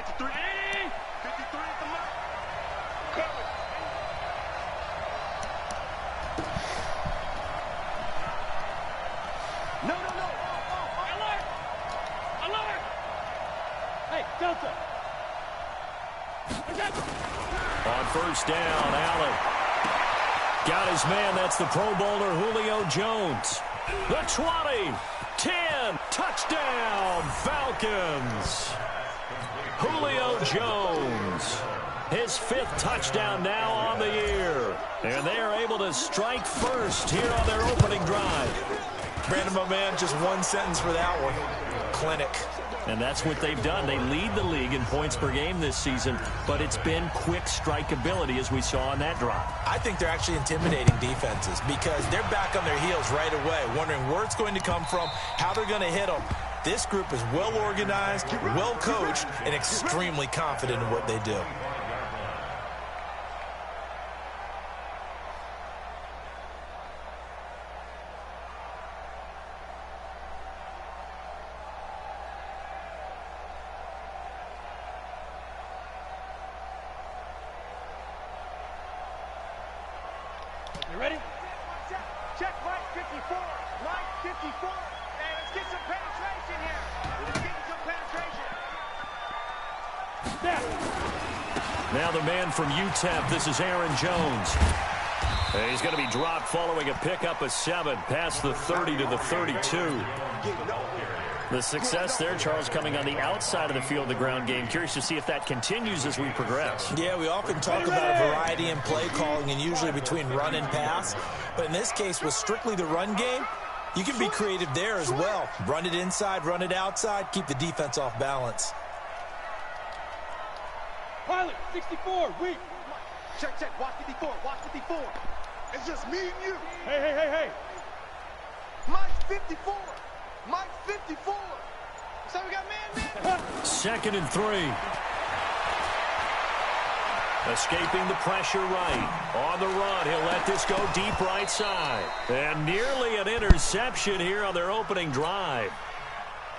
53. 53 at the mark. Covered. No. Alert! Alert! Hey, Delta. On first down, Allen got his man. That's the Pro Bowler Julio Jones. The 20, 10, touchdown, Falcons. Julio Jones, his 5th touchdown now on the year. And they are able to strike first here on their opening drive. Brandon, my man, just one sentence for that one. Clinic. And that's what they've done. They lead the league in points per game this season, but it's been quick strikeability as we saw on that drive. I think they're actually intimidating defenses because they're back on their heels right away, wondering where it's going to come from, how they're going to hit them. This group is well organized, well coached, and extremely confident in what they do. You ready? Check Mike 54. Mike 54. Hey, let's get some penetration here. Let's get some penetration. Now the man from UTEP, this is Aaron Jones. He's going to be dropped following a pickup of 7 past the 30 to the 32. The success there, Charles, coming on the outside of the field, the ground game. Curious to see if that continues as we progress. Yeah, we often talk about a variety in play calling and usually between run and pass. But in this case, with strictly the run game, you can be creative there as well. Run it inside, run it outside, keep the defense off balance. Pilot, 64, weak. Check, watch 54, watch 54. It's just me and you. Hey. Mike 54. Mike 54. So we got man. 2nd and 3. Escaping the pressure right. On the run, he'll let this go deep right side. And nearly an interception here on their opening drive.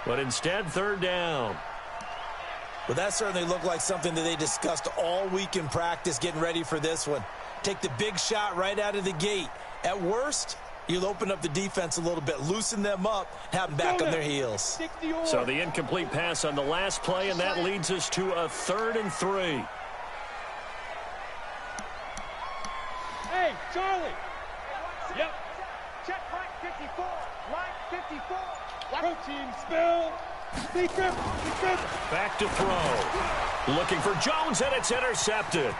But instead, 3rd down. Well, that certainly looked like something that they discussed all week in practice getting ready for this one. Take the big shot right out of the gate. At worst, you'll open up the defense a little bit, loosen them up, have them back on their heels. So the incomplete pass on the last play, and that leads us to a 3rd and 3. Hey, Charlie. Yep. Check Mike 54. Mike 54. Protein spill. Secret. Back to throw. Looking for Jones, and it's intercepted.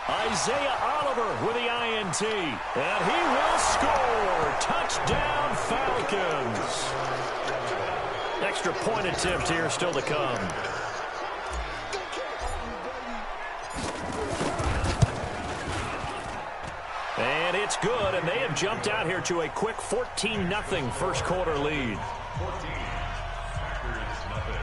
Isaiah Oliver with the INT. And he will score. Touchdown, Falcons. Extra point attempt here still to come. And it's good, and they have jumped out here to a quick 14-0 first quarter lead. 14. Packers, nothing.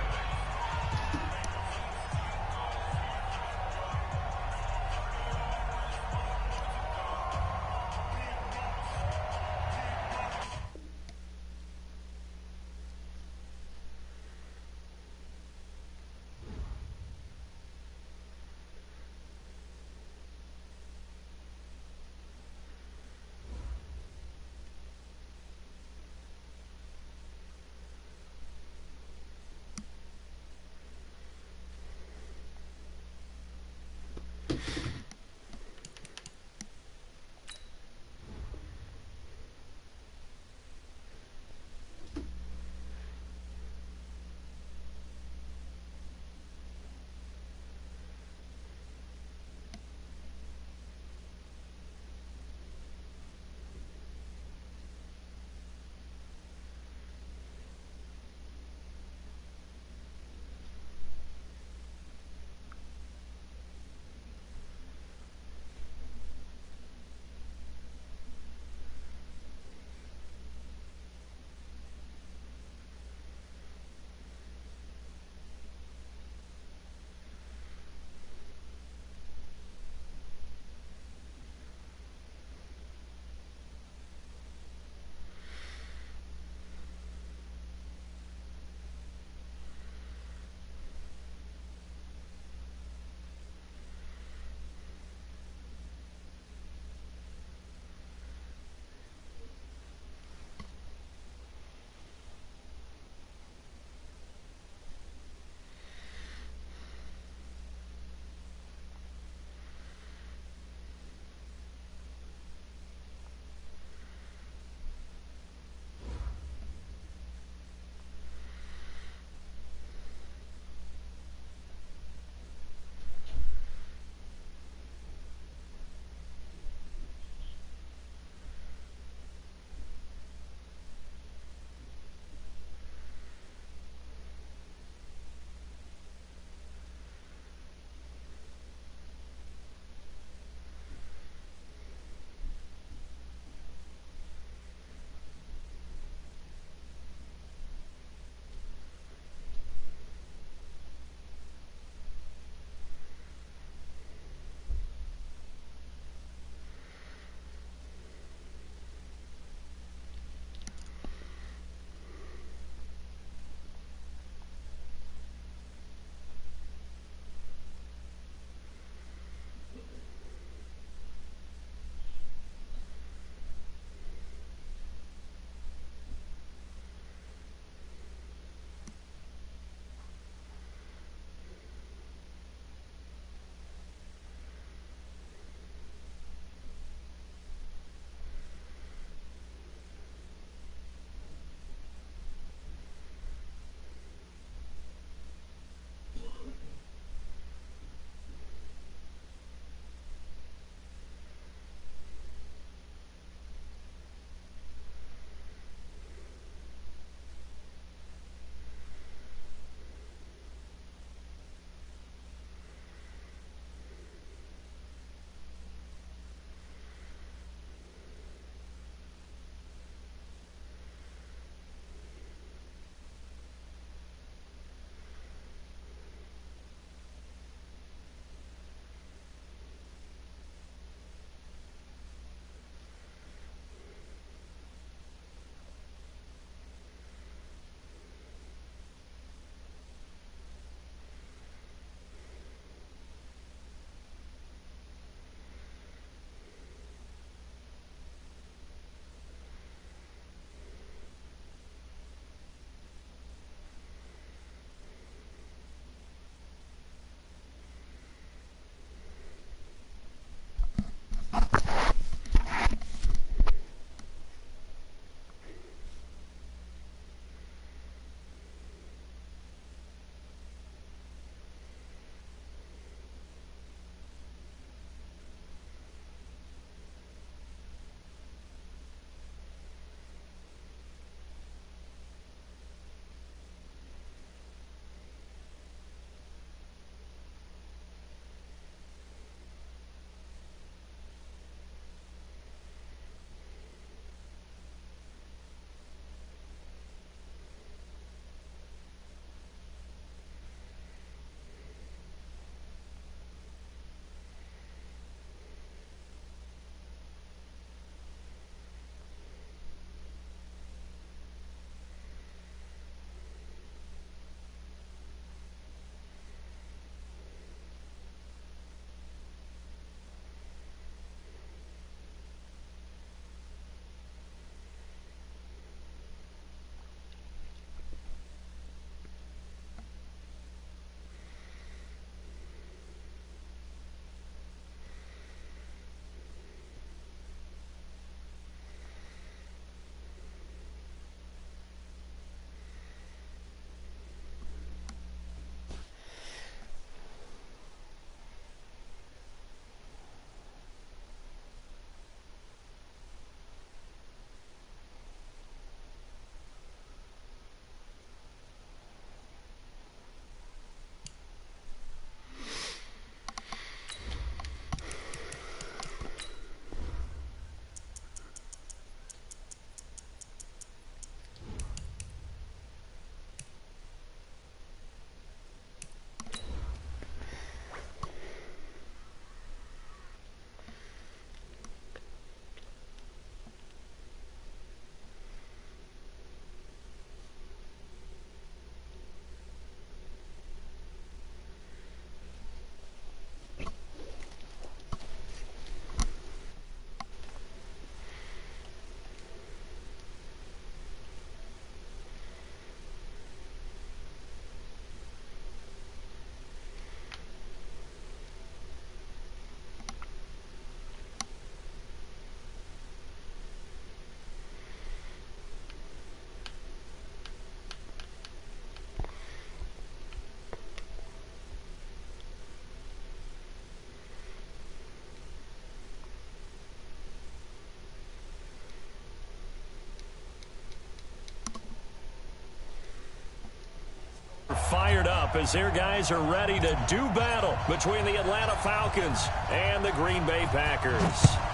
fired up as their guys are ready to do battle between the Atlanta Falcons and the Green Bay Packers.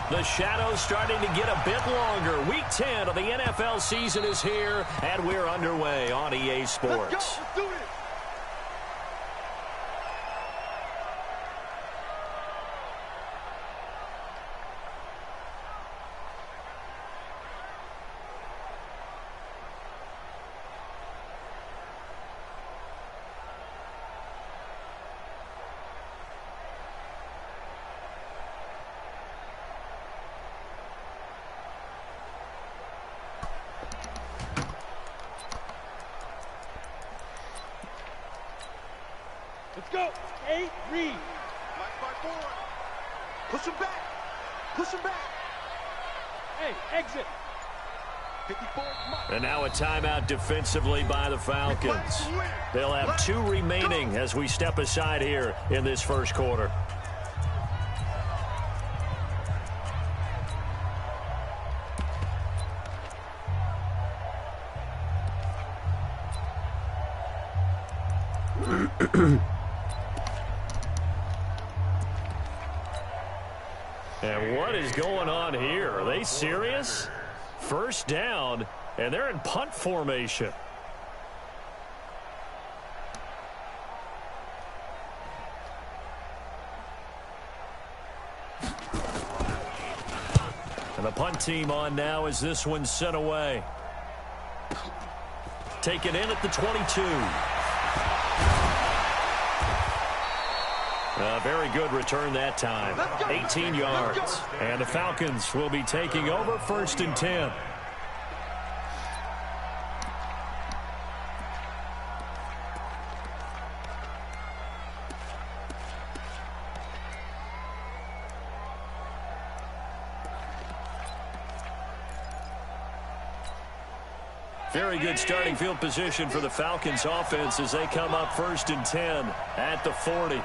The shadow's starting to get a bit longer. Week 10 of the NFL season is here, and we're underway on EA Sports. Let's go. Let's do this. Let's go. 8, read. Mike by 4. Push him back. Push him back. Hey, exit. 54, Mike. And now a timeout defensively by the Falcons. They'll have 2 remaining as we step aside here in this first quarter. And what is going on here? Are they serious? First down, and they're in punt formation. And the punt team on now as this one's sent away. Taken in at the 22. A very good return that time. 18 yards. And the Falcons will be taking over 1st and 10. Very good starting field position for the Falcons offense as they come up 1st and 10 at the 40.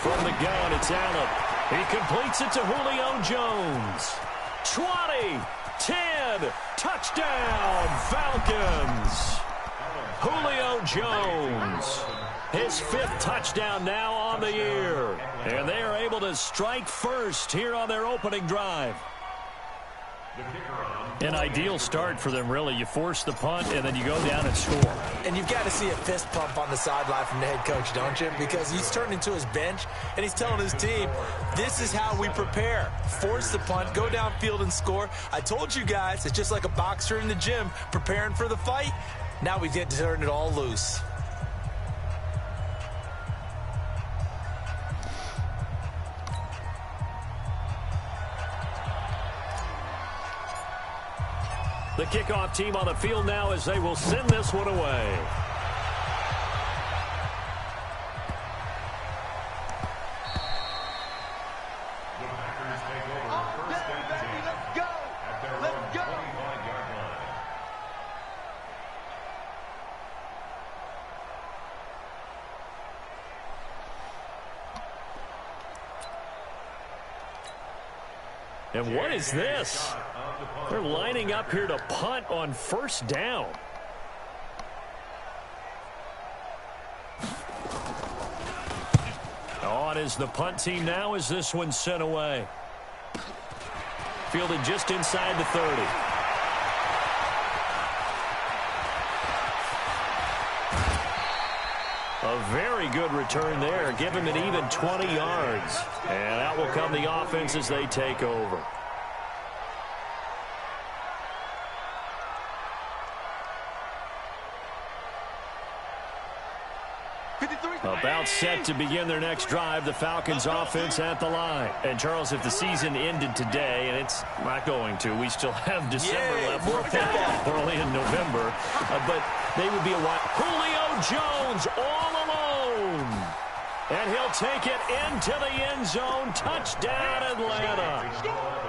From the gun, it's Allen. He completes it to Julio Jones. 20, 10, touchdown, Falcons. Julio Jones, his 5th touchdown now on the year. And they are able to strike first here on their opening drive. An ideal start for them, really. You force the punt, and then you go down and score. And you've got to see a fist pump on the sideline from the head coach, don't you? Because he's turned into his bench, and he's telling his team, this is how we prepare. Force the punt, go downfield and score. I told you guys, it's just like a boxer in the gym preparing for the fight. Now we get to turn it all loose. The kickoff team on the field now as they will send this one away. The Packers take over 1st and 10 Let's go. at their own 25-yard line. And what is this? They're lining up here to punt on 1st down. On is the punt team now as this one's sent away. Fielded just inside the 30. A very good return there. Give him an even 20 yards. And out will come the offense as they take over. About set to begin their next drive, the Falcons offense at the line. And Charles, if the season ended today, and it's not going to, we still have December left. We're only in November, but they would be a while. Julio Jones all alone. And he'll take it into the end zone. Touchdown, Atlanta.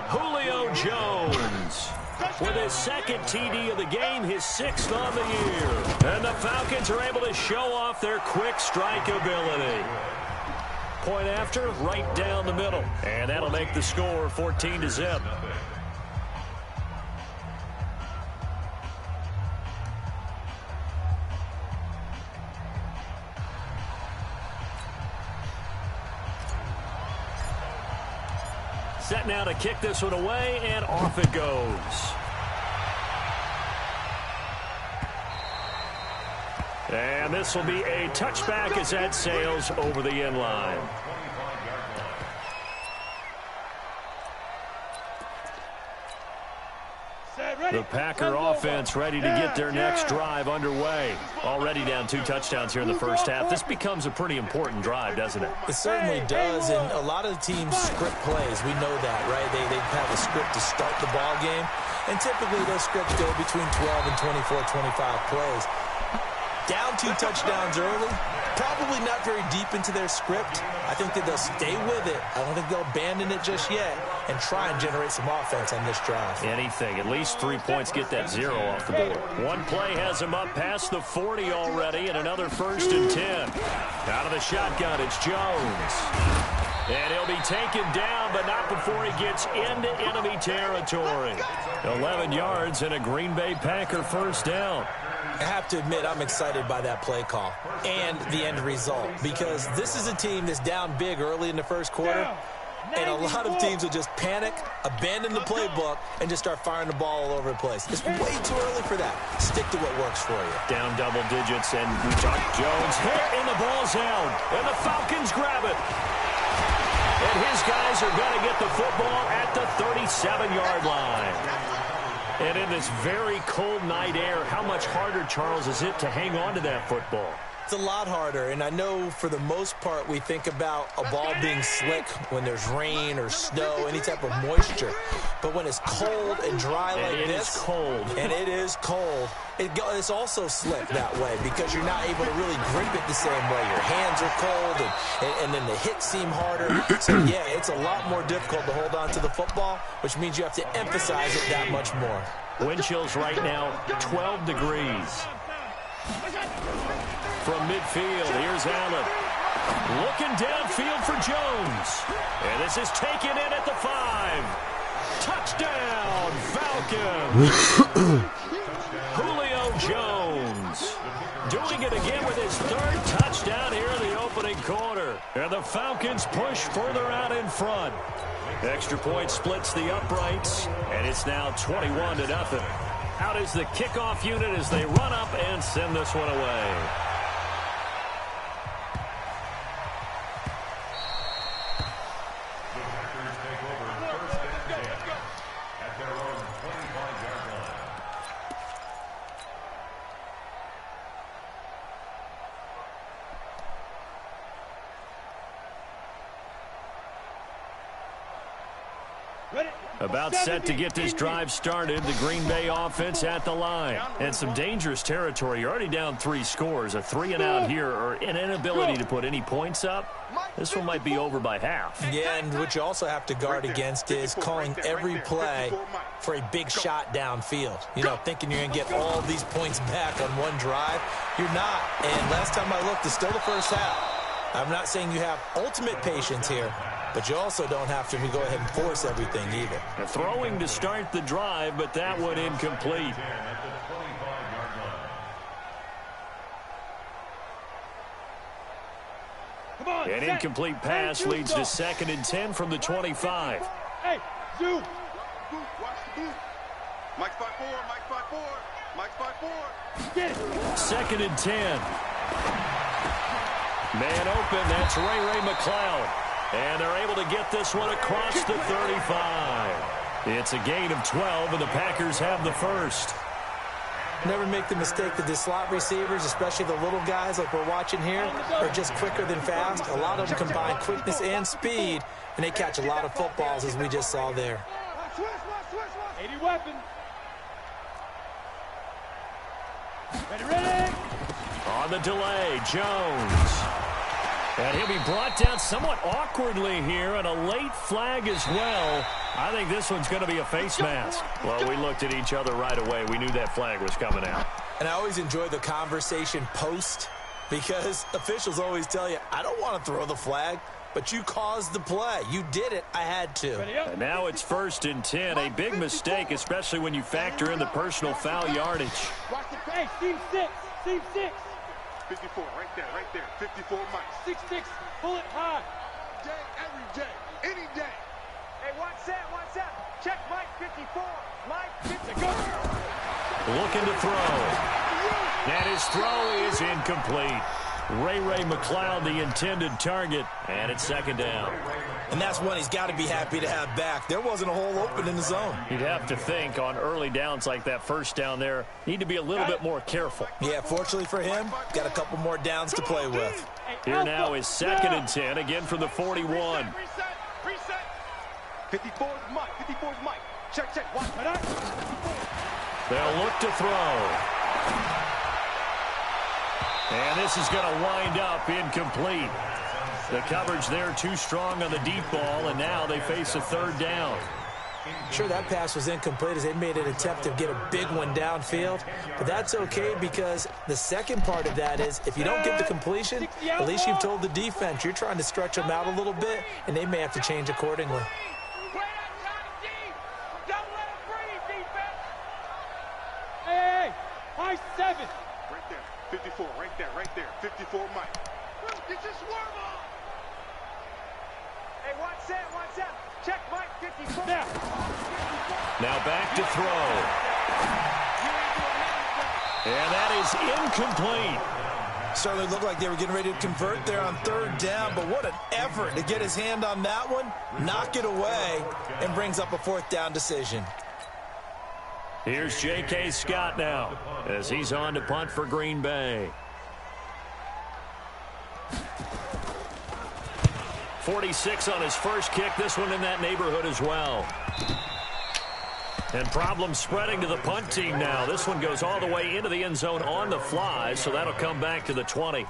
Julio Jones with his 2nd TD of the game, his 6th on the year. And the Falcons are able to show off their quick strike ability. Point after, right down the middle. And that'll make the score 14-0. Set now to kick this one away, and off it goes. And this will be a touchback as that sails over the end line. The Packer offense ready to get their next drive underway. Already down 2 touchdowns here in the first half. This becomes a pretty important drive, doesn't it? It certainly does, and a lot of the teams script plays. We know that, right? They have a script to start the ball game, and typically those scripts go between 12 and 24, 25 plays. Down 2 touchdowns early, probably not very deep into their script. I think that they'll stay with it. I don't think they'll abandon it just yet and try and generate some offense on this drive. Anything. At least 3 points, get that 0 off the board. One play has him up past the 40 already, and another 1st and 10. Out of the shotgun, it's Jones. And he'll be taken down, but not before he gets into enemy territory. 11 yards and a Green Bay Packer first down. I have to admit, I'm excited by that play call and the end result, because this is a team that's down big early in the first quarter, and a lot of teams will just panic, abandon the playbook, and just start firing the ball all over the place. It's way too early for that. Stick to what works for you. Down double digits, and we talk Jones hit, and the ball's out, and the Falcons grab it. And his guys are going to get the football at the 37-yard line. And in this very cold night air, how much harder, Charles, is it to hang on to that football? It's a lot harder, and I know for the most part we think about a ball being slick when there's rain or snow, any type of moisture. But when it's cold and dry like this, it's cold. And it is cold, it's also slick that way because you're not able to really grip it the same way. Your hands are cold, and then the hits seem harder. So, yeah, it's a lot more difficult to hold on to the football, which means you have to emphasize it that much more. Wind chills right now, 12 degrees. From midfield, here's Allen. Looking downfield for Jones. And this is taken in at the 5. Touchdown, Falcons. Julio Jones doing it again with his 3rd touchdown here in the opening quarter. And the Falcons push further out in front. Extra point splits the uprights, and it's now 21-0. Out is the kickoff unit as they run up and send this one away. About set to get this drive started. The Green Bay offense at the line. And some dangerous territory. You're already down 3 scores. A 3-and-out here, or an inability to put any points up. This one might be over by half. Yeah, and what you also have to guard against is calling every play for a big shot downfield. You know, thinking you're going to get all these points back on one drive. You're not. And last time I looked, it's still the first half. I'm not saying you have ultimate patience here, but you also don't have to go ahead and force everything either. Throwing to start the drive, but that one incomplete. An incomplete pass leads to 2nd and 10 from the 25. Hey, Zoo. Watch the boot. Mike's 5-4, Mike's 5-4, Mike's 5-4. Get it. 2nd and 10. Man open, that's Ray McLeod. And they're able to get this one across the 35. It's a gain of 12, and the Packers have the first. Never make the mistake that the slot receivers, especially the little guys like we're watching here, are just quicker than fast. A lot of them combine quickness and speed, and they catch a lot of footballs, as we just saw there. 80 weapon. Ready. On the delay, Jones. And he'll be brought down somewhat awkwardly here, and a late flag as well. I think this one's going to be a face mask. Well, we looked at each other right away. We knew that flag was coming out. And I always enjoy the conversation post, because officials always tell you, I don't want to throw the flag. but you caused the play. You did it. I had to. And now it's 1st and 10. A big mistake, especially when you factor in the personal foul yardage. Hey, team 6. Team 6. 54, right there. 54, Mike. 6-6. Pull it high. Day, every day, any day. Hey, one set. Check Mike 54. Mike 54. Looking to throw. And his throw is incomplete. Ray McLeod, the intended target, and it's 2nd down. And that's one he's got to be happy to have back. There wasn't a hole open in the zone. You'd have to think on early downs like that, 1st down there, need to be a little bit more careful. Yeah, fortunately for him, got a couple more downs to play with. Here now is 2nd and 10, again from the 41. Reset. 54's Mike. Check. Watch. They'll look to throw. And this is going to wind up incomplete. The coverage there too strong on the deep ball, and now they face a 3rd down. Sure, that pass was incomplete as they made an attempt to get a big one downfield, but that's okay because the second part of that is if you don't get the completion, at least you've told the defense you're trying to stretch them out a little bit, and they may have to change accordingly. Hey, high 7. Right there. 54, right there. 54, Mike. Get your swerve on. Hey, one set. Check Mike 54. Now back to throw. And that is incomplete. Certainly looked like they were getting ready to convert there on 3rd down, but what an effort to get his hand on that one, knock it away, and brings up a 4th down decision. Here's J.K. Scott now as he's on to punt for Green Bay. 46 on his first kick. This one in that neighborhood as well. And problems spreading to the punt team now. This one goes all the way into the end zone on the fly, so that'll come back to the 20.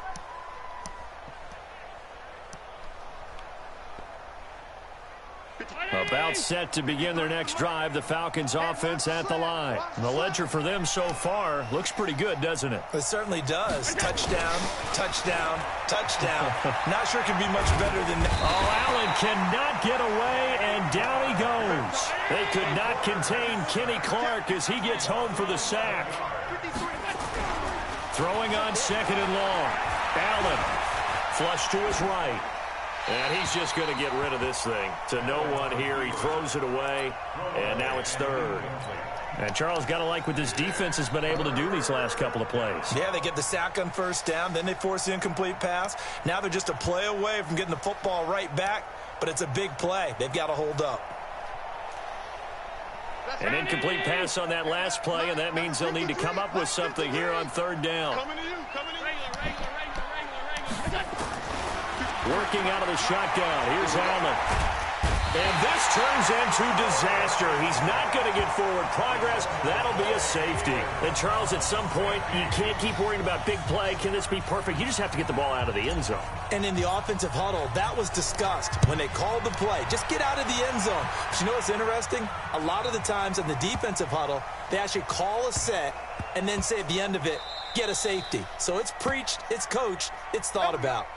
About set to begin their next drive, the Falcons offense at the line. And the ledger for them so far looks pretty good, doesn't it? It certainly does. Touchdown. Not sure it can be much better than that. Oh, Allen cannot get away, and down he goes. They could not contain Kenny Clark as he gets home for the sack. Throwing on 2nd and long. Allen flush to his right. And he's just going to get rid of this thing. To no one here. He throws it away, and now it's 3rd. And Charles, got to like what this defense has been able to do these last couple of plays. Yeah, they get the sack on 1st down, then they force the incomplete pass. Now they're just a play away from getting the football right back, but it's a big play. They've got to hold up. An incomplete pass on that last play, and that means they'll need to come up with something here on 3rd down. Coming to you. Working out of the shotgun. Here's Allen. And this turns into disaster. He's not going to get forward progress. That'll be a safety. And, Charles, at some point, you can't keep worrying about big play. Can this be perfect? You just have to get the ball out of the end zone. And in the offensive huddle, that was discussed when they called the play. Just get out of the end zone. But you know what's interesting? A lot of the times in the defensive huddle, they actually call a set and then say at the end of it, get a safety. So it's preached, it's coached, it's thought about.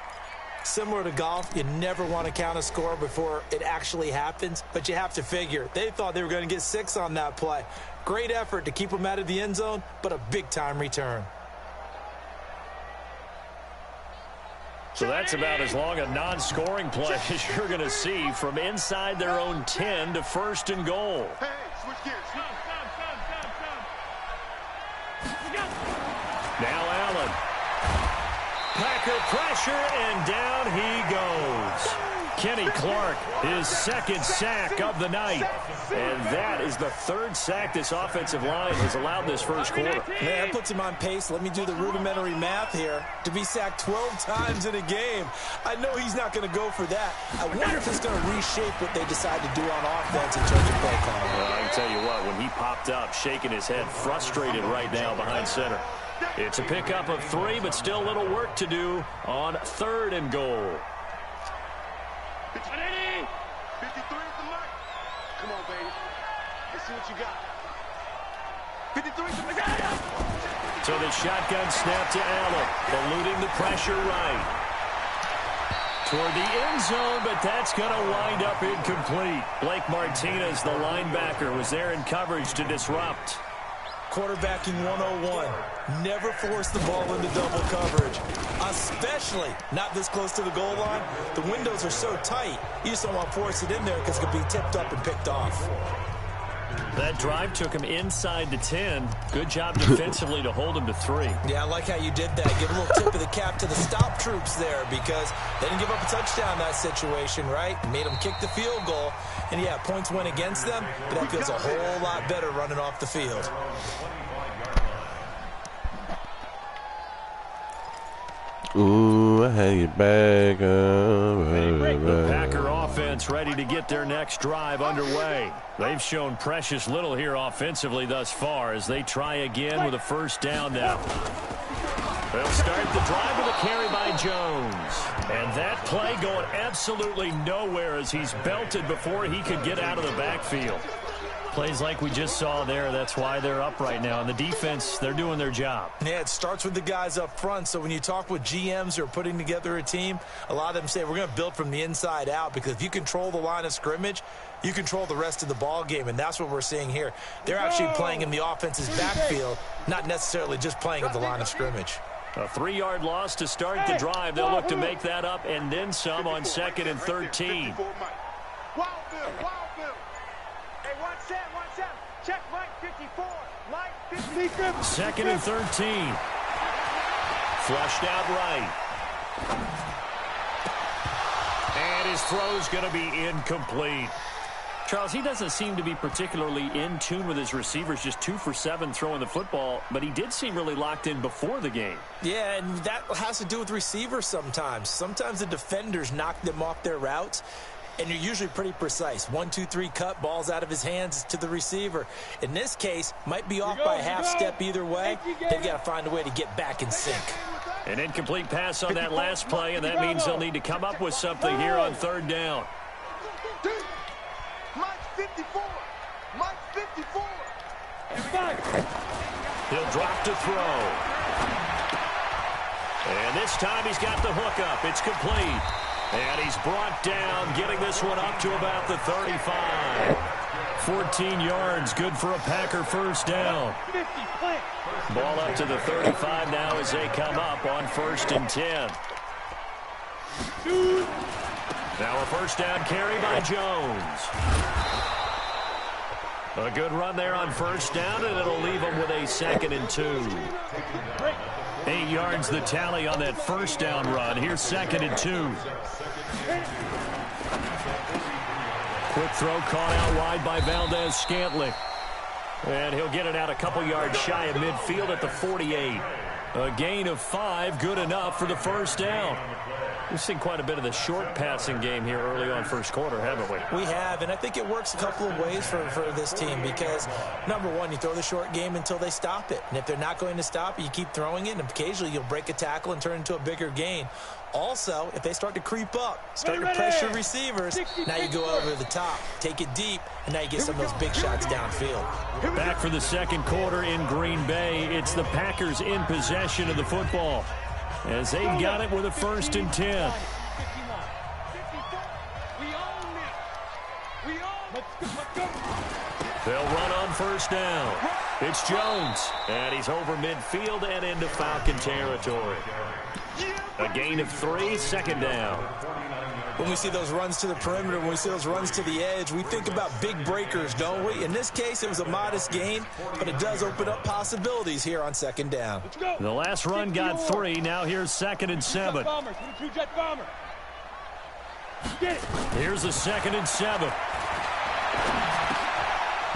Similar to golf, you never want to count a score before it actually happens, but you have to figure they thought they were going to get 6 on that play. Great effort to keep them out of the end zone, but a big-time return. So that's about as long a non-scoring play as you're going to see from inside their own 10 to 1st and goal. Hey, switch gears. Now Allen. Packer pressure, and down he goes. Kenny Clark, his 2nd sack of the night. And that is the 3rd sack this offensive line has allowed this first quarter. Yeah, that puts him on pace. Let me do the rudimentary math here. To be sacked 12 times in a game. I know he's not going to go for that. I wonder if it's going to reshape what they decide to do on offense in terms of play calling. Well, I can tell you what, when he popped up, shaking his head, frustrated right now behind center. It's a pickup of 3, but still a little work to do on 3rd and goal. 53 is the mark. Come on, baby. Let's see what you got. 53 is the mark. So the shotgun snap to Allen, eluding the pressure right. toward the end zone, but that's going to wind up incomplete. Blake Martinez, the linebacker, was there in coverage to disrupt. Quarterbacking 101. Never force the ball into double coverage, especially not this close to the goal line. The windows are so tight, you just don't want to force it in there because it could be tipped up and picked off. That drive took him inside the 10. Good job defensively to hold him to 3. Yeah, I like how you did that. Give a little tip of the cap to the stop troops there because they didn't give up a touchdown in that situation, right? Made them kick the field goal. And, yeah, points went against them, but that feels a whole lot better running off the field. Ooh, I had you back up. The Packer offense ready to get their next drive underway. They've shown precious little here offensively thus far as they try again with a first down now. They'll start the drive with a carry by Jones. And that play going absolutely nowhere as he's belted before he could get out of the backfield. Plays like we just saw there, that's why they're up right now. And the defense, they're doing their job. Yeah, it starts with the guys up front. So when you talk with GMs who are putting together a team, a lot of them say we're going to build from the inside out because if you control the line of scrimmage, you control the rest of the ball game, and that's what we're seeing here. They're actually playing in the offense's backfield, not necessarily just playing at the line of scrimmage. A 3-yard loss to start the drive. They'll look to make that up and then some on 2nd and 13. Check Mike 54. Mike 54. 2nd and 13. Flushed out right. And his throw's going to be incomplete. Charles, he doesn't seem to be particularly in tune with his receivers, just 2 for 7 throwing the football, but he did seem really locked in before the game. Yeah, and that has to do with receivers sometimes. Sometimes the defenders knock them off their routes, and you're usually pretty precise. 1, 2, 3 cut, balls out of his hands to the receiver. In this case, might be off by a half step either way. They've got to find a way to get back in sync. An incomplete pass on that last play, and that means they'll need to come up with something here on 3rd down. Mike 54. Mike 54. He'll drop to throw. And this time he's got the hook up. It's complete. And he's brought down, getting this one up to about the 35. 14 yards, good for a Packer first down. Ball up to the 35 now as they come up on 1st and 10. Now a first down carry by Jones. A good run there on 1st down, and it'll leave them with a 2nd and 2. 8 yards the tally on that 1st down run. Here's 2nd and 2. Quick throw caught out wide by Valdez-Scantling. And he'll get it out a couple yards shy of midfield at the 48. A gain of 5, good enough for the first down. We've seen quite a bit of the short passing game here early on 1st quarter, haven't we? We have, and I think it works a couple of ways for this team because, number one, you throw the short game until they stop it. And if they're not going to stop it, you keep throwing it, and occasionally you'll break a tackle and turn it into a bigger gain. Also, if they start to creep up, start to pressure receivers, now you go over the top, take it deep, and now you get some of those big shots downfield. Back for the 2nd quarter in Green Bay. It's the Packers in possession of the football as they've got it with a 1st and 10. They'll run on 1st down. It's Jones, and he's over midfield and into Falcon territory. A gain of 3, 2nd down. When we see those runs to the perimeter, when we see those runs to the edge, we think about big breakers, don't we? In this case, it was a modest gain, but it does open up possibilities here on 2nd down. The last run got 3. Now here's 2nd and 7. Here's a 2nd and 7.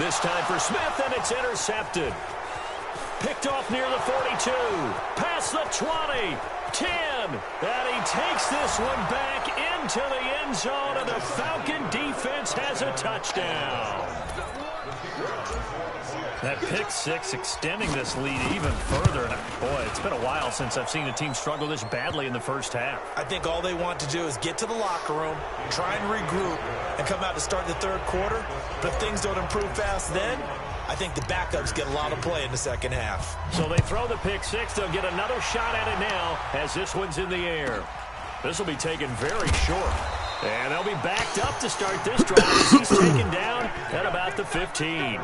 This time for Smith, and it's intercepted. Picked off near the 42. Past the 20. 10. And he takes this one back into the end zone, and the Falcon defense has a touchdown. That pick 6 extending this lead even further. And boy, it's been a while since I've seen a team struggle this badly in the first half. I think all they want to do is get to the locker room, try and regroup, and come out to start the 3rd quarter. But if things don't improve fast then, I think the backups get a lot of play in the 2nd half. So they throw the pick 6. They'll get another shot at it now as this one's in the air. This will be taken very short. And they'll be backed up to start this drive as he's taken down at about the 15.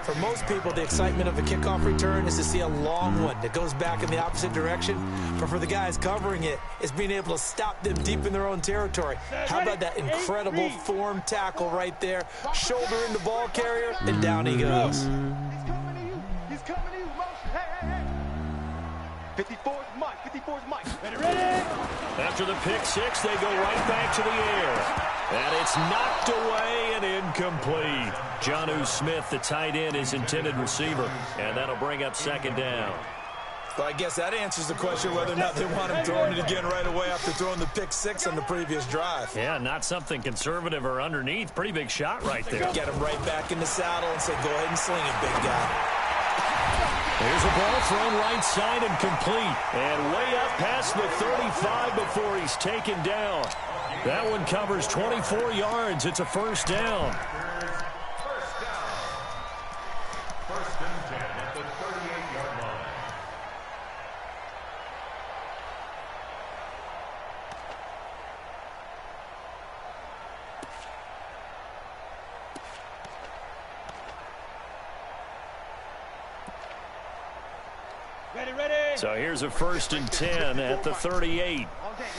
For most people, the excitement of a kickoff return is to see a long one that goes back in the opposite direction. But for the guys covering it, it's being able to stop them deep in their own territory. How about that incredible form tackle right there? Shoulder in the ball carrier, and down he goes. He's coming to you. He's coming to you. Motion. Hey. 54 is Mike. 54 is Mike. Ready? After the pick six, they go right back to the air. And it's knocked away and incomplete. Jonnu Smith, the tight end, is intended receiver. And that'll bring up second down. Well, I guess that answers the question whether or not they want him throwing it again right away after throwing the pick six on the previous drive. Yeah, not something conservative or underneath. Pretty big shot right there. Get him right back in the saddle and say, go ahead and sling it, big guy. Here's a ball thrown right side and complete. And way up past the 35 before he's taken down. That one covers 24 yards. It's a first down. First and 10 at the 38-yard line. Ready. So here's a first and 10 at the 38. All day,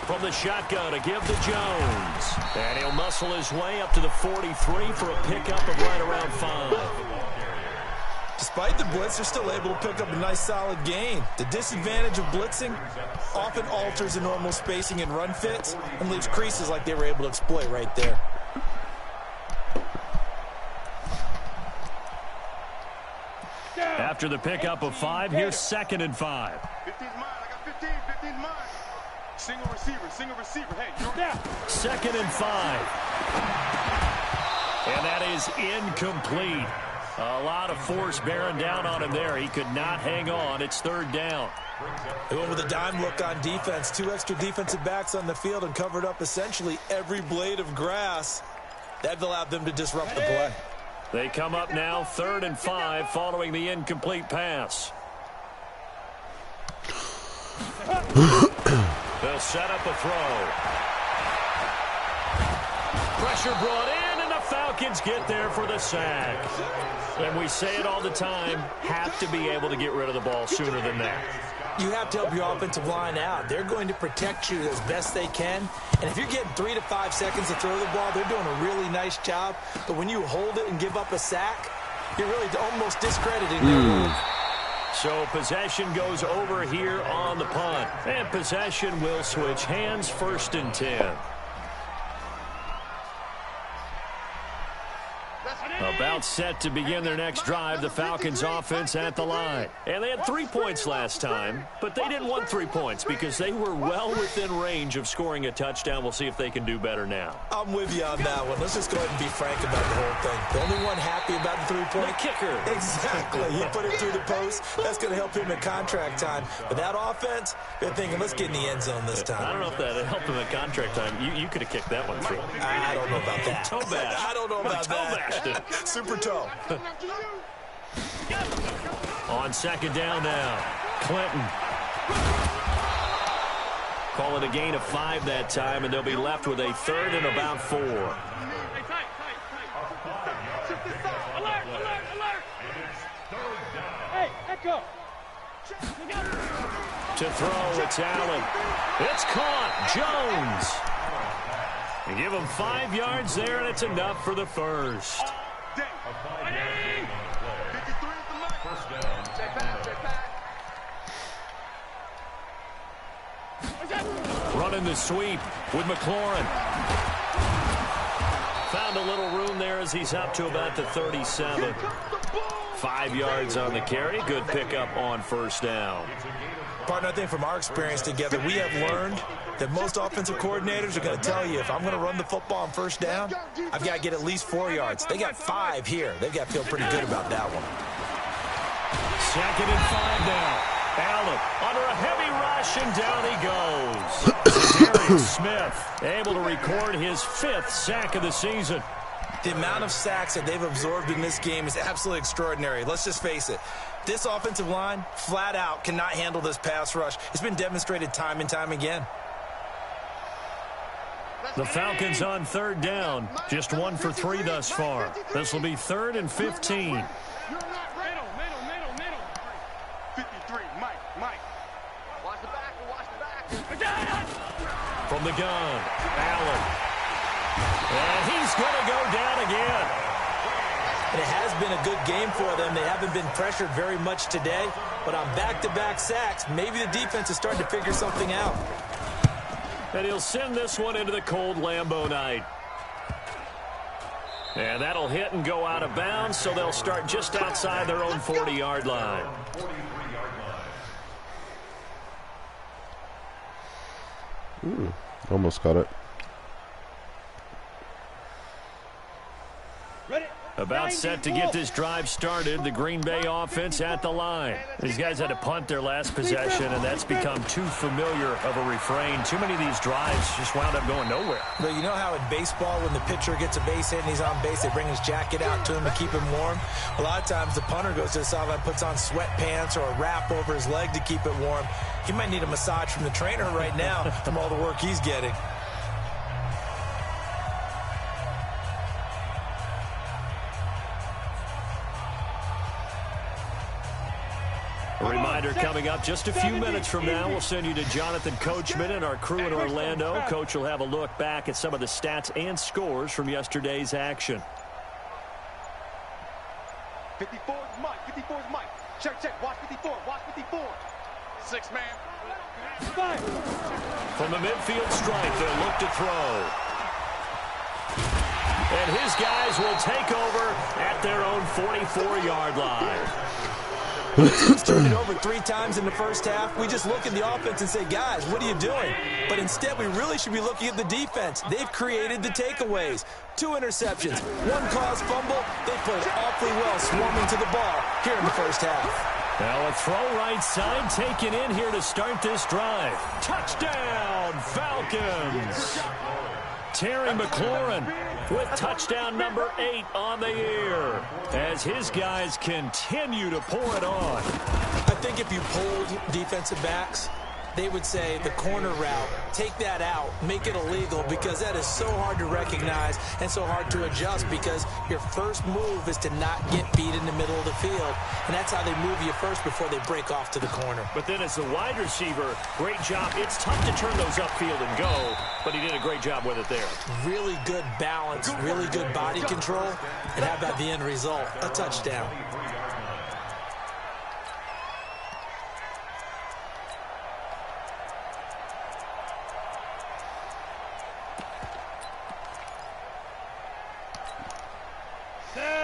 From the shotgun to give to Jones. And he'll muscle his way up to the 43 for a pickup of right around 5. Despite the blitz, they're still able to pick up a nice solid gain. The disadvantage of blitzing often alters the normal spacing and run fits and leaves creases like they were able to exploit right there. After the pickup of 5, here's second and 5. 15's mine. I got 15. 15's mine. Single receiver. Hey, you're down. Second and 5. And that is incomplete. A lot of force bearing down on him there. He could not hang on. It's third down. They went with a dime look on defense. 2 extra defensive backs on the field and covered up essentially every blade of grass. That allowed them to disrupt the play. They come up now, third and 5, following the incomplete pass. They'll set up a throw. Pressure brought in, and the Falcons get there for the sack. And we say it all the time, have to be able to get rid of the ball sooner than that. You have to help your offensive line out. They're going to protect you as best they can. And if you're getting 3 to 5 seconds to throw the ball, they're doing a really nice job. But when you hold it and give up a sack, you're really almost discrediting their move. So possession goes over here on the punt. And possession will switch hands, first and 10. About set to begin their next drive, the Falcons offense at the line. And they had 3 points last time, but they didn't want 3 points because they were well within range of scoring a touchdown. We'll see if they can do better now. I'm with you on that one. Let's just go ahead and be frank about the whole thing. The only one happy about the 3-point? The kicker. Exactly. He put it through the post. That's going to help him in contract time. But that offense, they're thinking, let's get in the end zone this time. I don't know if that helped him at contract time. You could have kicked that one through. I don't know about that. Toe bash. I don't know about toe that. Bashed it. Super toe. On second down now, Clinton. Call it a gain of 5 that time, and they'll be left with a third and about 4. Hey, echo. To throw, it's Allen. It's caught. Jones. And give him 5 yards there, and it's enough for the first. Running the sweep with McLaurin. Found a little room there as he's up to about the 37. 5 yards on the carry. Good pickup on first down. Partner, I think from our experience together, we have learned that most offensive coordinators are going to tell you, if I'm going to run the football on first down, I've got to get at least 4 yards. They got 5 here. They've got to feel pretty good about that one. Second and 5 now. Allen under a heavy rush, and down he goes. Darius Smith able to record his 5th sack of the season. The amount of sacks that they've absorbed in this game is absolutely extraordinary. Let's just face it. This offensive line, flat out, cannot handle this pass rush. It's been demonstrated time and time again. The Falcons on third down. Just 1 for 3 thus far. This will be 3rd and 15. Middle. 53, Mike. Watch the back. From the gun, Allen. And he's going to go down again. And it has been a good game for them. They haven't been pressured very much today. But on back-to-back sacks, maybe the defense is starting to figure something out. And he'll send this one into the cold Lambeau night. And that'll hit and go out of bounds, so they'll start just outside their own 40-yard line. Almost got it. About set to get this drive started. The Green Bay offense at the line. These guys had to punt their last possession, and that's become too familiar of a refrain. Too many of these drives just wound up going nowhere. But you know how in baseball, when the pitcher gets a base hit and he's on base, they bring his jacket out to him to keep him warm? A lot of times the punter goes to the sideline, puts on sweatpants or a wrap over his leg to keep it warm. He might need a massage from the trainer right now from all the work he's getting. A reminder coming up just a few minutes from now. We'll send you to Jonathan Coachman and our crew in Orlando. Coach will have a look back at some of the stats and scores from yesterday's action. 54 is Mike. Check. Watch 54. 6 man. From the midfield stripe, they'll look to throw. And his guys will take over at their own 44-yard line. Teams turned it over 3 times in the first half. We just look at the offense and say, guys, what are you doing? But instead, we really should be looking at the defense. They've created the takeaways. 2 interceptions, 1 caused fumble. They played awfully well swarming to the ball here in the first half. Now a throw right side taken in here to start this drive. Touchdown, Falcons! Terry McLaurin with touchdown number 8 on the year as his guys continue to pour it on. I think if you polled defensive backs, they would say the corner route, take that out, make it illegal, because that is so hard to recognize and so hard to adjust, because your first move is to not get beat in the middle of the field, and that's how they move you first before they break off to the corner. But then as the wide receiver, great job. It's tough to turn those upfield and go, but he did a great job with it there. Really good balance, really good body control, and how about the end result? A touchdown.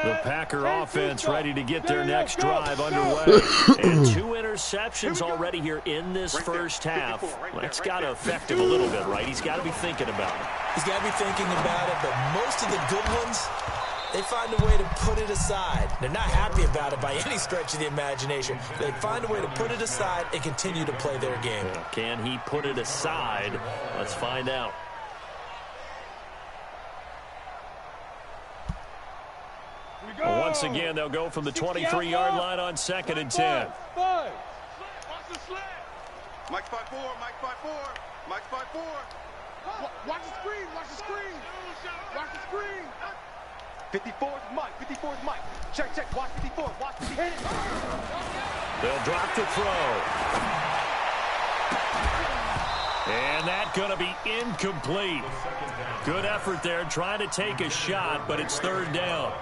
The Packer offense ready to get their next drive underway. And 2 interceptions already here in this first half. That's got to affect him a little bit, right? He's got to be thinking about it. He's got to be thinking about it, but most of the good ones, they find a way to put it aside. They're not happy about it by any stretch of the imagination. They find a way to put it aside and continue to play their game. Can he put it aside? Let's find out. Once again, they'll go from the 23-yard line on 2nd and 10. Mike 5-4. Watch the screen. Watch the screen. 54 is Mike. Check. Watch 54. They'll drop the throw. And that's going to be incomplete. Good effort there, trying to take a shot, but it's 3rd down.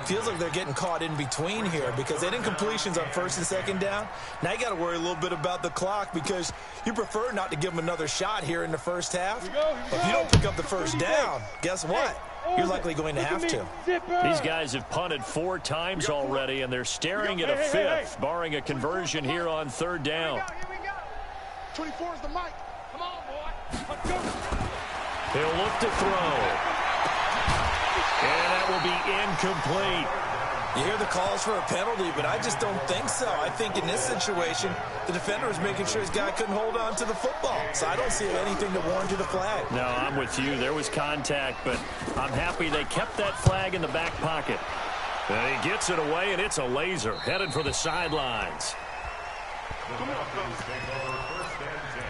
Feels like they're getting caught in between here, because they didn't completions on 1st and 2nd down. Now you got to worry a little bit about the clock, because you prefer not to give them another shot here in the first half. But if you don't pick up the 1st down, guess what? You're likely going to have to. These guys have punted 4 times already, and they're staring at a 5th, barring a conversion here on 3rd down. 24 is the Mike. Come on, boy. Let's go. He'll look to throw. And that will be incomplete. You hear the calls for a penalty, but I just don't think so. I think in this situation, the defender was making sure his guy couldn't hold on to the football. So I don't see anything to warrant you the flag. No, I'm with you. There was contact, but I'm happy they kept that flag in the back pocket. And he gets it away, and it's a laser headed for the sidelines. The Falcons take over 1st and 10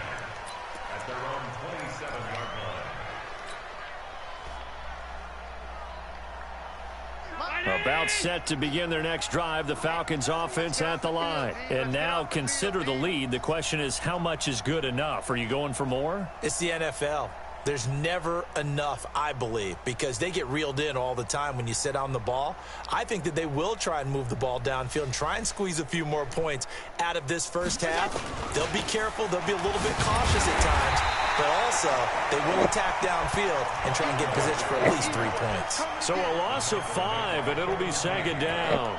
at their own 27-yard line. About set to begin their next drive, the Falcons offense at the line. And now consider the lead. The question is, how much is good enough? Are you going for more? It's the NFL. There's never enough, I believe, because they get reeled in all the time when you sit on the ball. I think that they will try and move the ball downfield and try and squeeze a few more points out of this first half. They'll be careful. They'll be a little bit cautious at times, but also they will attack downfield and try and get position for at least 3 points. So a loss of 5, and it'll be 2nd down.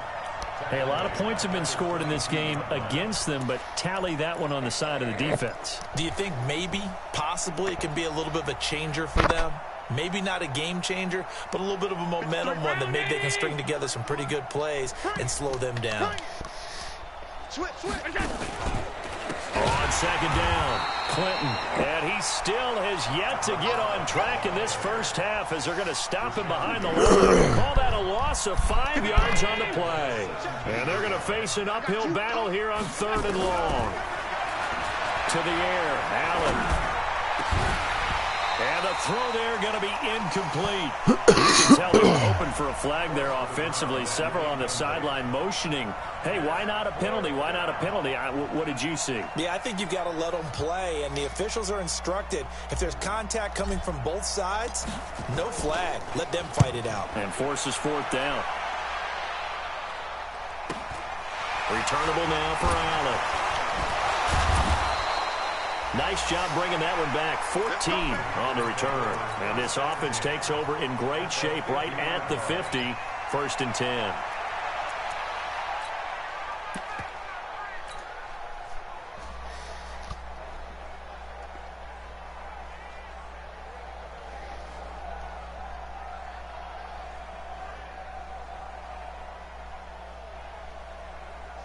Hey, a lot of points have been scored in this game against them, but tally that one on the side of the defense. Do you think maybe, possibly, it can be a little bit of a changer for them? Maybe not a game changer, but a little bit of a momentum one that maybe they can string together some pretty good plays and slow them down. On 2nd down, Clinton, and he still has yet to get on track in this first half as they're going to stop him behind the line. Call that a loss of 5 yards on the play. And they're going to face an uphill battle here on 3rd and long. To the air, Allen. And the throw there going to be incomplete. You can tell they were hoping for a flag there offensively. Several on the sideline motioning, hey, why not a penalty? Why not a penalty? What did you see? Yeah, I think you've got to let them play, and the officials are instructed, if there's contact coming from both sides, no flag. Let them fight it out. And forces 4th down. Returnable now for Allen. Nice job bringing that one back. 14 on the return. And this offense takes over in great shape right at the 50. 1st and 10.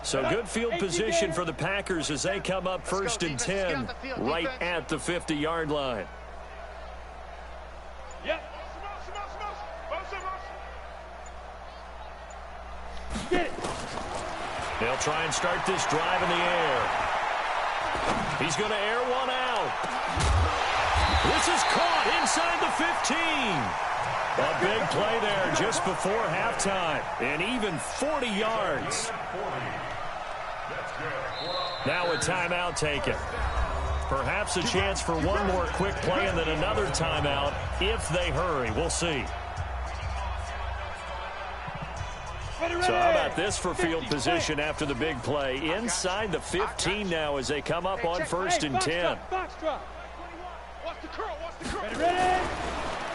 So good field position for the Packers as they come up 1st and 10 right at the 50-yard line. Yep. Get it. They'll try and start this drive in the air. He's going to air one out. This is caught inside the 15. A big play there just before halftime. And even 40 yards. Now a timeout taken. Perhaps a chance for one more quick play and then another timeout if they hurry. We'll see. So how about this for field position after the big play? Inside the 15 now as they come up on 1st and 10.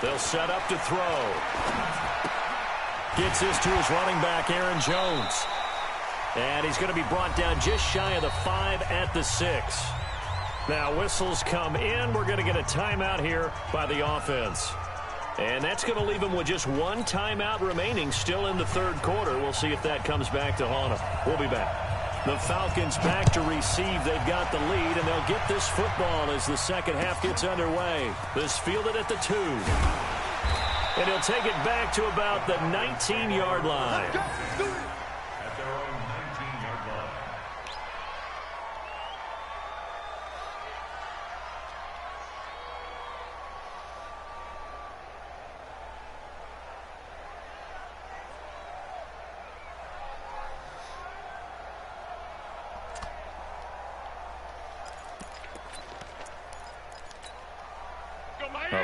They'll set up to throw. Gets this to his running back, Aaron Jones. And he's going to be brought down just shy of the 5 at the 6. Now whistles come in. We're going to get a timeout here by the offense. And that's going to leave them with just one timeout remaining still in the 3rd quarter. We'll see if that comes back to haunt them. We'll be back. The Falcons back to receive. They've got the lead, and they'll get this football as the second half gets underway. This fielded at the 2. And he'll take it back to about the 19-yard line.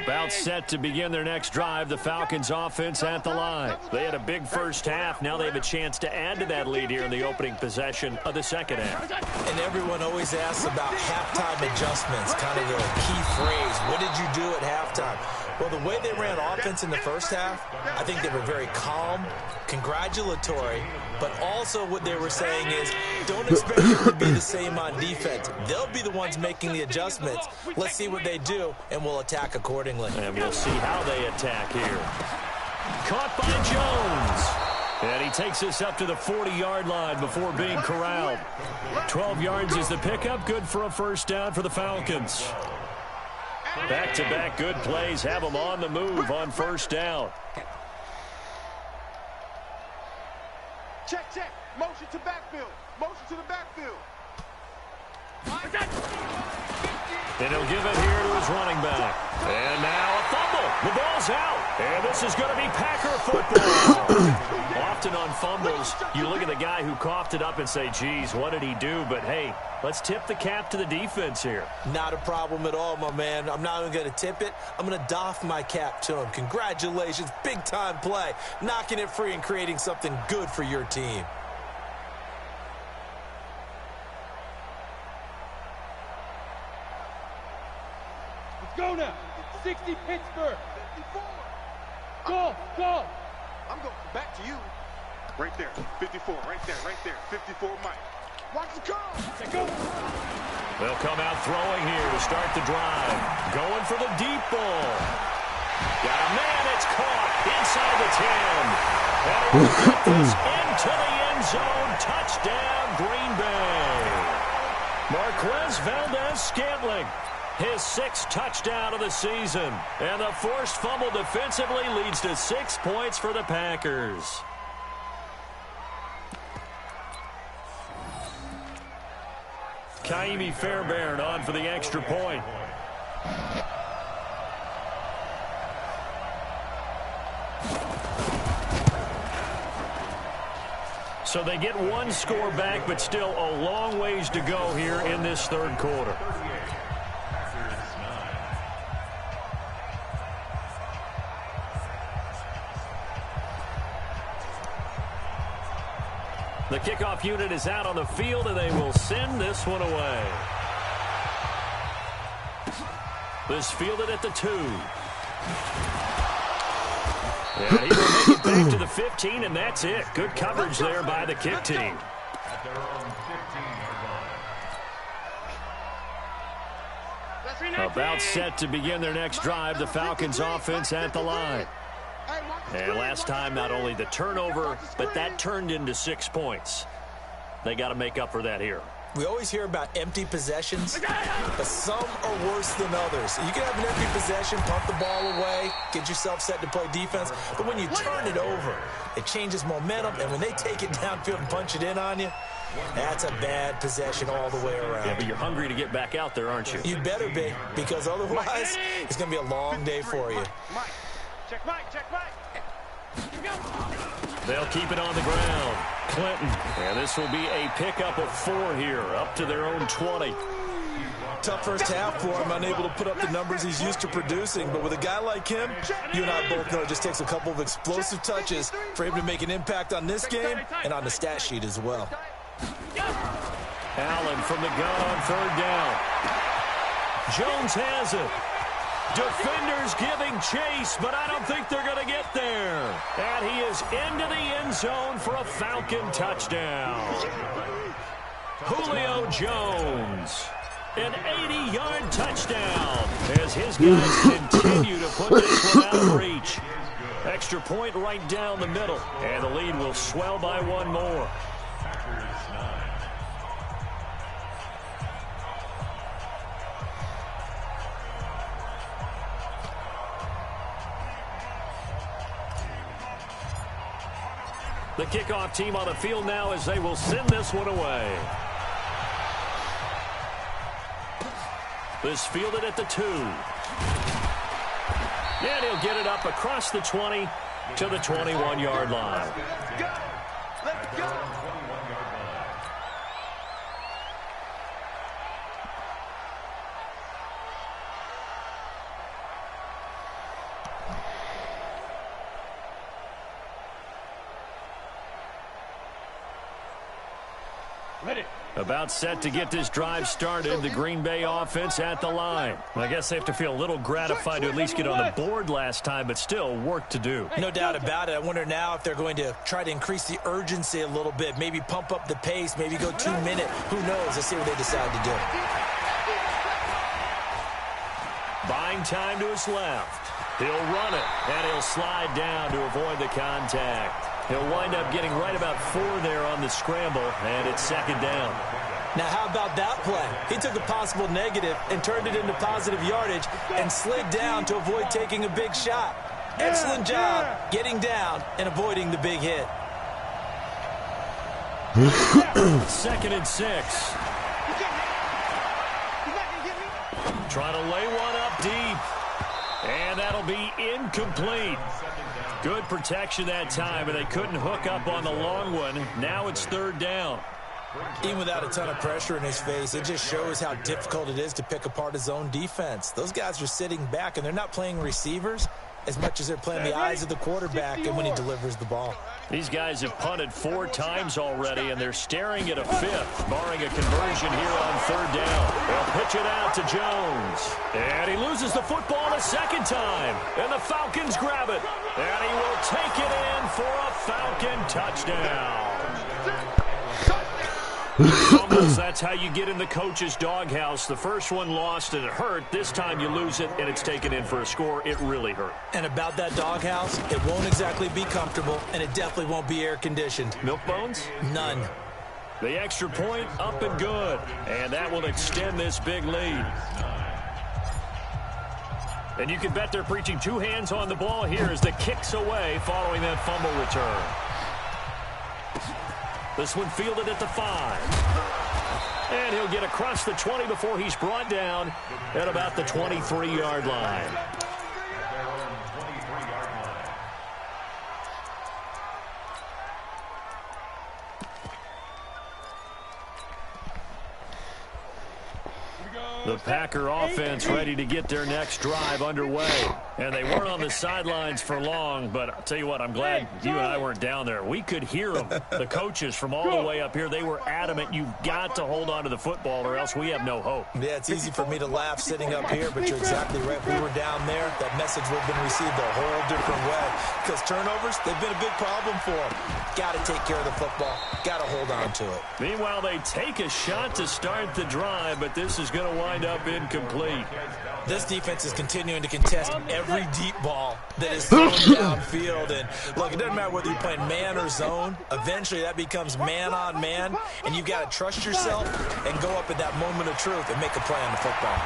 About set to begin their next drive, the Falcons offense at the line. They had a big first half. Now they have a chance to add to that lead here in the opening possession of the second half. And everyone always asks about halftime adjustments, kind of the key phrase. What did you do at halftime? Well, the way they ran offense in the first half, I think they were very calm, congratulatory, but also what they were saying is don't expect it to be the same on defense. They'll be the ones making the adjustments. Let's see what they do, and we'll attack accordingly. And we'll see how they attack here. Caught by Jones. And he takes us up to the 40-yard line before being corralled. 12 yards is the pickup. Good for a first down for the Falcons. Back-to-back good plays have them on the move on first down. Check. Motion to backfield. Motion to the backfield. And he'll give it here to his running back. And now a fumble. The ball's out. And this is going to be Packer football. Often on fumbles, you look at the guy who coughed it up and say, geez, what did he do? But, hey, let's tip the cap to the defense here. Not a problem at all, my man. I'm not even going to tip it. I'm going to doff my cap to him. Congratulations. Big-time play. Knocking it free and creating something good for your team. Go now. 60 Pittsburgh. 54. Go. I'm going back to you. Right there. 54. Right there. 54, Mike. Watch the call. Go. They'll come out throwing here to start the drive. Going for the deep ball. Got a man. It's caught inside the 10. And it will put this into the end zone. Touchdown, Green Bay. Marquez Valdez-Scantling. His 6th touchdown of the season. And the forced fumble defensively leads to 6 points for the Packers. Kaimi Fairbairn on for the extra point. So they get one score back, but still a long ways to go here in this third quarter. The kickoff unit is out on the field, and they will send this one away. This fielded at the 2. And he will make it back to the 15, and that's it. Good coverage there by the kick team. About set to begin their next drive, the Falcons offense at the line. And last time, not only the turnover, but that turned into 6 points. They got to make up for that here. We always hear about empty possessions, but some are worse than others. You can have an empty possession, pump the ball away, get yourself set to play defense, but when you turn it over, it changes momentum, and when they take it downfield and punch it in on you, that's a bad possession all the way around. Yeah, but you're hungry to get back out there, aren't you? You better be, because otherwise, it's going to be a long day for you. Check Mike. They'll keep it on the ground. Clinton. And this will be a pickup of 4 here, up to their own 20. Tough first half for him, unable to put up the numbers he's used to producing. But with a guy like him, you and I both know it just takes a couple of explosive touches for him to make an impact on this game and on the stat sheet as well. Allen from the gun on 3rd down. Jones has it. Defenders giving chase, but I don't think they're going to get there. And he is into the end zone for a Falcon touchdown. Julio Jones. An 80-yard touchdown as his guys continue to put this one out of reach. Extra point right down the middle, and the lead will swell by 1 more. The kickoff team on the field now as they will send this one away. This fielded at the 2. And he'll get it up across the 20 to the 21-yard line. Let's go. Ready. About set to get this drive started, the Green Bay offense at the line. I guess they have to feel a little gratified to at least get on the board last time, but still work to do. No doubt about it. I wonder now if they're going to try to increase the urgency a little bit, maybe pump up the pace, maybe go 2-minute. Who knows? Let's see what they decide to do. Buying time to his left. He'll run it, and he'll slide down to avoid the contact. He'll wind up getting right about 4 there on the scramble, and it's second down. Now, how about that play? He took a possible negative and turned it into positive yardage and slid down to avoid taking a big shot. Excellent job getting down and avoiding the big hit. 2nd and 6. Trying to lay one up deep. And that'll be incomplete. Good protection that time, but they couldn't hook up on the long one. Now it's 3rd down. Even without a ton of pressure in his face, it just shows how difficult it is to pick apart his own defense. Those guys are sitting back, and they're not playing receivers as much as they're playing the eyes of the quarterback and when he delivers the ball. These guys have punted 4 times already, and they're staring at a 5th, barring a conversion here on 3rd down. They'll pitch it out to Jones. And he loses the football a second time. And the Falcons grab it. And he will take it in for a Falcon touchdown. Fumbles, that's how you get in the coach's doghouse. The first one lost and it hurt. This time you lose it and it's taken in for a score. It really hurt. And about that doghouse, it won't exactly be comfortable, and it definitely won't be air-conditioned. Milk bones? None. The extra point up and good. And that will extend this big lead. And you can bet they're preaching 2 hands on the ball here as the kick's away following that fumble return. This one fielded at the 5. And he'll get across the 20 before he's brought down at about the 23-yard line. The Packer offense ready to get their next drive underway. And they weren't on the sidelines for long, but I'll tell you what, I'm glad you and I weren't down there. We could hear them. The coaches from all the way up here, they were adamant, you've got to hold on to the football or else we have no hope. Yeah, it's easy for me to laugh sitting up here, but you're exactly right. If we were down there, that message would have been received a whole different way. Because turnovers, they've been a big problem for them. Got to take care of the football. Got to hold on to it. Meanwhile, they take a shot to start the drive, but this is going to wind up incomplete. This defense is continuing to contest every deep ball that is thrown downfield. And look, it doesn't matter whether you're playing man or zone. Eventually, that becomes man on man, and you've got to trust yourself and go up at that moment of truth and make a play on the football.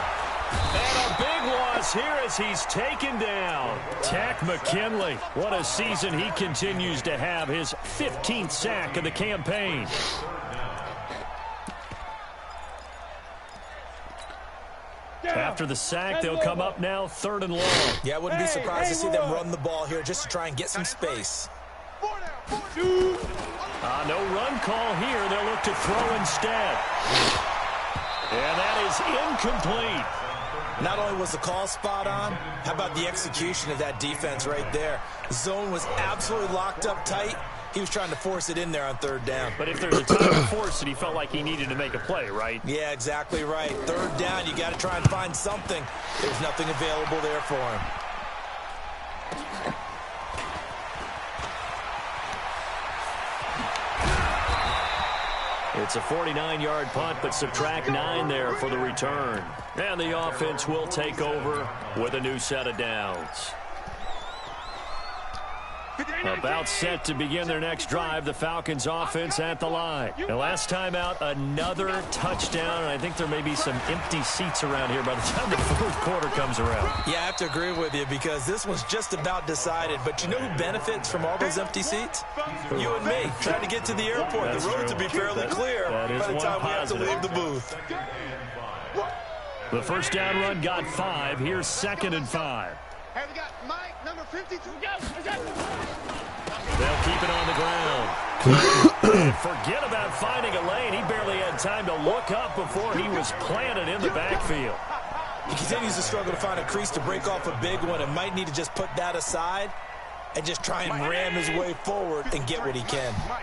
And a big loss here as he's taken down. Tack McKinley. What a season he continues to have. His 15th sack of the campaign. After the sack, they'll come up now 3rd and long. Yeah, I wouldn't be surprised to see them run the ball here just to try and get some space. No run call here. They'll look to throw instead. And that is incomplete. Not only was the call spot on, how about the execution of that defense right there? The zone was absolutely locked up tight. He was trying to force it in there on 3rd down. But if there's a time to force it, he felt like he needed to make a play, right? Yeah, exactly right. 3rd down, you got to try and find something. There's nothing available there for him. It's a 49-yard punt, but subtract 9 there for the return. And the offense will take over with a new set of downs. About set to begin their next drive, the Falcons offense at the line. And last time out, another touchdown, and I think there may be some empty seats around here by the time the 4th quarter comes around. Yeah, I have to agree with you because this one's just about decided. But you know who benefits from all those empty seats? You and me, trying to get to the airport. That's the roads will be fairly clear by the time we have to leave the booth. The first down run got 5. Here's 2nd and 5. Hey, we got Mike, number 52. They'll keep it on the ground. Forget about finding a lane. He barely had time to look up before he was planted in the backfield. He continues to struggle to find a crease to break off a big one and might need to just put that aside and just try and ram his way forward and get what he can. Oh,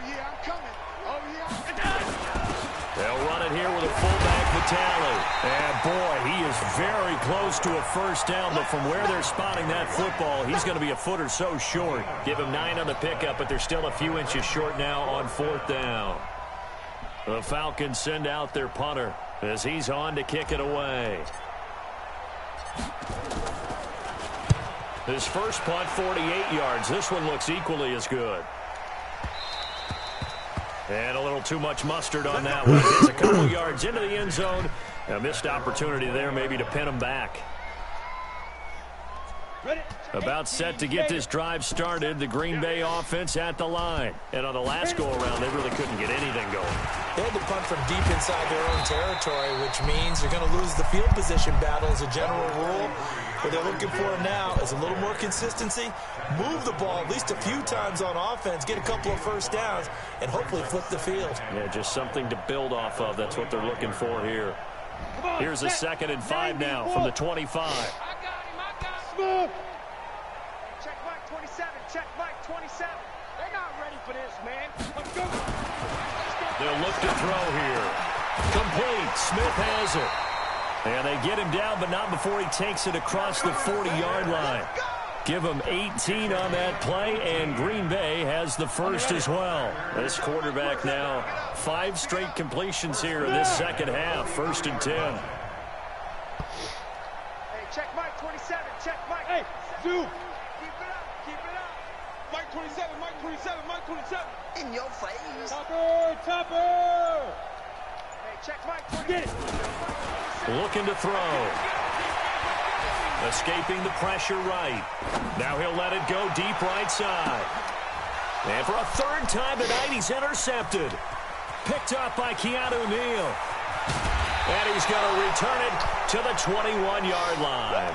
yeah, I'm coming. Oh, yeah. They'll run it here with a fullback Vitale. And, boy, he is very close to a first down, but from where they're spotting that football, he's going to be a foot or so short. Give him 9 on the pickup, but they're still a few inches short now on 4th down. The Falcons send out their punter as he's on to kick it away. His first punt, 48 yards. This one looks equally as good. And a little too much mustard on that one. It's a couple yards into the end zone. A missed opportunity there maybe to pin him back. About set to get this drive started. The Green Bay offense at the line. And on the last go-around, they really couldn't get anything going. They had to punt from deep inside their own territory, which means you're going to lose the field position battle as a general rule. What they're looking for now is a little more consistency, move the ball at least a few times on offense, get a couple of first downs, and hopefully flip the field. Yeah, just something to build off of. That's what they're looking for here. Here's a 2nd and 5 now from the 25. Smooth. Check Mike 27. Check Mike 27. They're not ready for this, man. Let's go. They'll look to throw here. Complete. Smith has it. And they get him down, but not before he takes it across the 40-yard line. Give him 18 on that play, and Green Bay has the first as well. This quarterback now 5 straight completions here in this second half. 1st and 10. Hey, check Mike 27. Check Mike. Hey, Zoom. Keep it up. Keep it up. Mike 27, Mike 27, Mike 27. In your face. Topper, Topper. Hey, check Mike 27. Get it. Looking to throw. Escaping the pressure right. Now he'll let it go deep right side. And for a 3rd time tonight, he's intercepted. Picked up by Keanu Neal. And he's going to return it to the 21-yard line.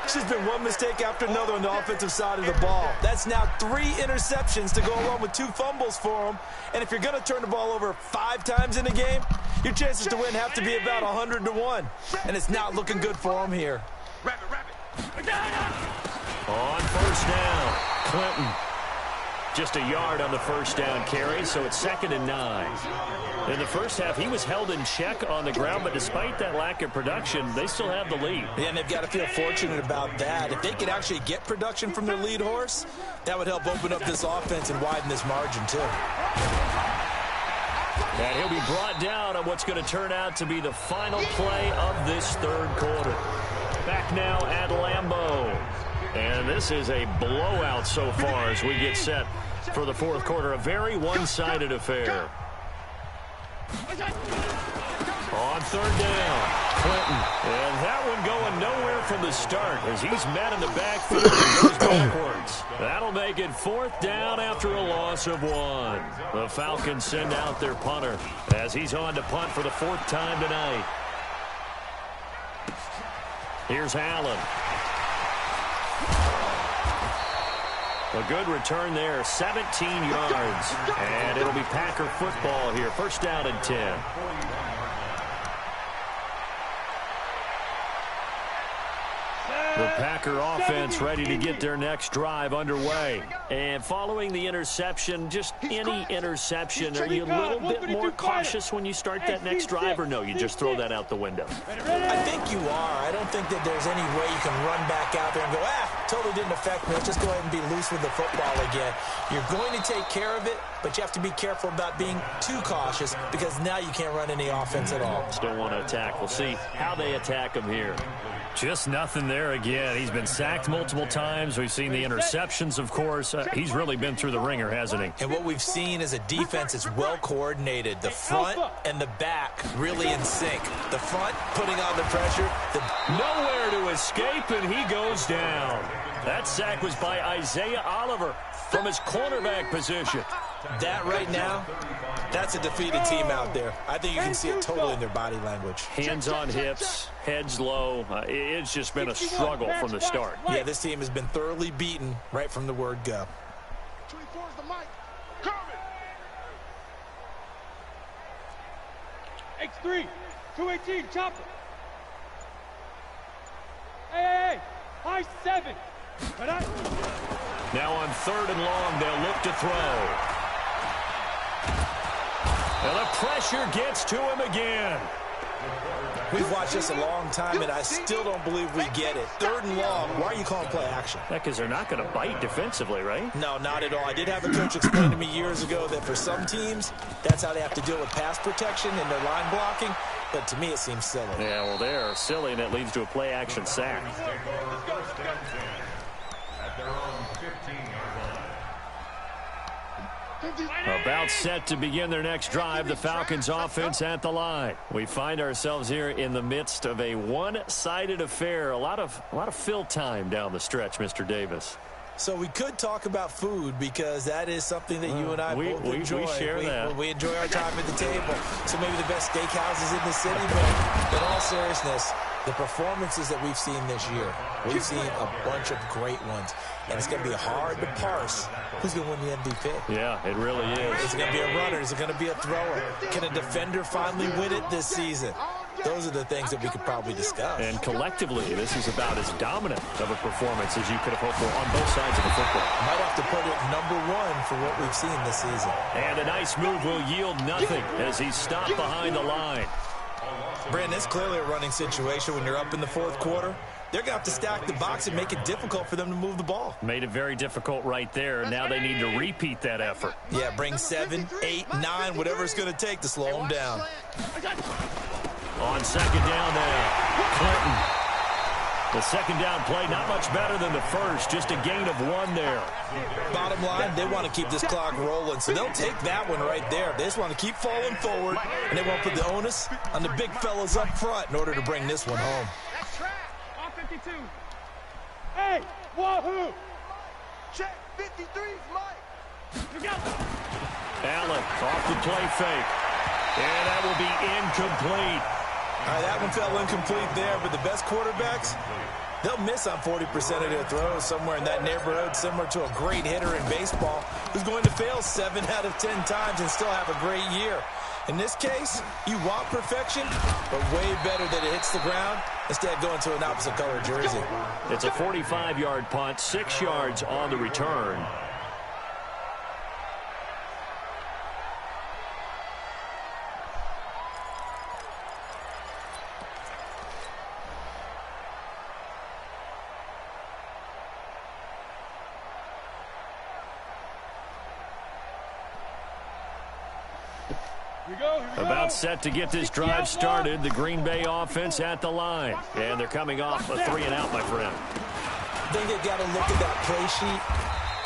It's just been one mistake after another on the offensive side of the ball. That's now 3 interceptions to go along with 2 fumbles for him. And if you're going to turn the ball over 5 times in a game, your chances to win have to be about 100 to 1. And it's not looking good for him here. On 1st down, Clinton. Just a yard on the 1st down carry, so it's 2nd and 9. In the first half, he was held in check on the ground, but despite that lack of production, they still have the lead. Yeah, and they've got to feel fortunate about that. If they could actually get production from their lead horse, that would help open up this offense and widen this margin, too. And he'll be brought down on what's going to turn out to be the final play of this 3rd quarter. Back now at Lambeau. And this is a blowout so far as we get set for the 4th quarter. A very one-sided affair. On 3rd down, Clinton. And that one going nowhere from the start as he's met in the backfield and goes backwards. That'll make it 4th down after a loss of 1. The Falcons send out their punter as he's on to punt for the 4th time tonight. Here's Allen. A good return there, 17 yards. And it'll be Packer football here. 1st down and 10. The Packer offense ready to get their next drive underway. And following the interception, just any interception, are you a little bit more cautious when you start that next drive, or no, you just throw that out the window? I think you are. I don't think that there's any way you can run back out there and go, totally didn't affect me. Let's just go ahead and be loose with the football again. You're going to take care of it, but you have to be careful about being too cautious because now you can't run any offense at all. Still want to attack. We'll see how they attack him here. Just nothing there again. He's been sacked multiple times. We've seen the interceptions, of course. He's really been through the ringer, hasn't he? And what we've seen is a defense that's well coordinated. The front and the back really in sync. The front putting on the pressure. Nowhere to escape, and he goes down. That sack was by Isaiah Oliver from his cornerback position. That right now, that's a defeated team out there. I think you can see it totally in their body language. Hands on hips, heads low. It's just been a struggle from the start. Yeah, this team has been thoroughly beaten right from the word go. 24's the mic. Coming. X3, 218, chopper. Hey, high 7. Now on 3rd and long, they'll look to throw. And the pressure gets to him again. We've watched this a long time, and I still don't believe we get it. 3rd and long, why are you calling play action? Yeah, because they're not going to bite defensively, right? No, not at all. I did have a coach explain to me years ago that for some teams, that's how they have to deal with pass protection and their line blocking. but to me it seems silly. Yeah, well, they're silly, and it leads to a play-action sack. At their own 15-yard line. About set to begin their next drive, the Falcons offense at the line. We find ourselves here in the midst of a one-sided affair. A lot of fill time down the stretch, Mr. Davis. So we could talk about food because that is something that you and I both enjoy. We share that. We enjoy our time at the table. So maybe the best steakhouses in the city, but in all seriousness, the performances that we've seen this year, we've seen a bunch of great ones. And it's going to be hard to parse who's going to win the MVP. Yeah, it really is. Is it going to be a runner? Is it going to be a thrower? Can a defender finally win it this season? Those are the things that we could probably discuss. And collectively, this is about as dominant of a performance as you could have hoped for on both sides of the football. Might have to put it #1 for what we've seen this season. And a nice move will yield nothing as he's stopped behind the line. Brandon, it's clearly a running situation when you're up in the fourth quarter. They're going to have to stack the box and make it difficult for them to move the ball. Made it very difficult right there. Now they need to repeat that effort. Yeah, bring 7, 8, 9, whatever it's going to take to slow them down. On second down now, Clinton. The second down play, not much better than the first, just a gain of 1 there. Bottom line, they want to keep this clock rolling, so they'll take that one right there. They just want to keep falling forward, and they won't put the onus on the big fellas up front in order to bring this one home. On 52. Hey, wahoo! Check 53's Mike. Allen off the play fake. And that will be incomplete. All right, that one fell incomplete there, but the best quarterbacks, they'll miss on 40% of their throws somewhere in that neighborhood, similar to a great hitter in baseball who's going to fail 7 out of 10 times and still have a great year. In this case, you want perfection, but way better that it hits the ground instead of going to an opposite color jersey. It's a 45-yard punt, 6 yards on the return. About set to get this drive started. The Green Bay offense at the line. And thee coming off a 3-and-out, my friend. I think they've got to look at that play sheet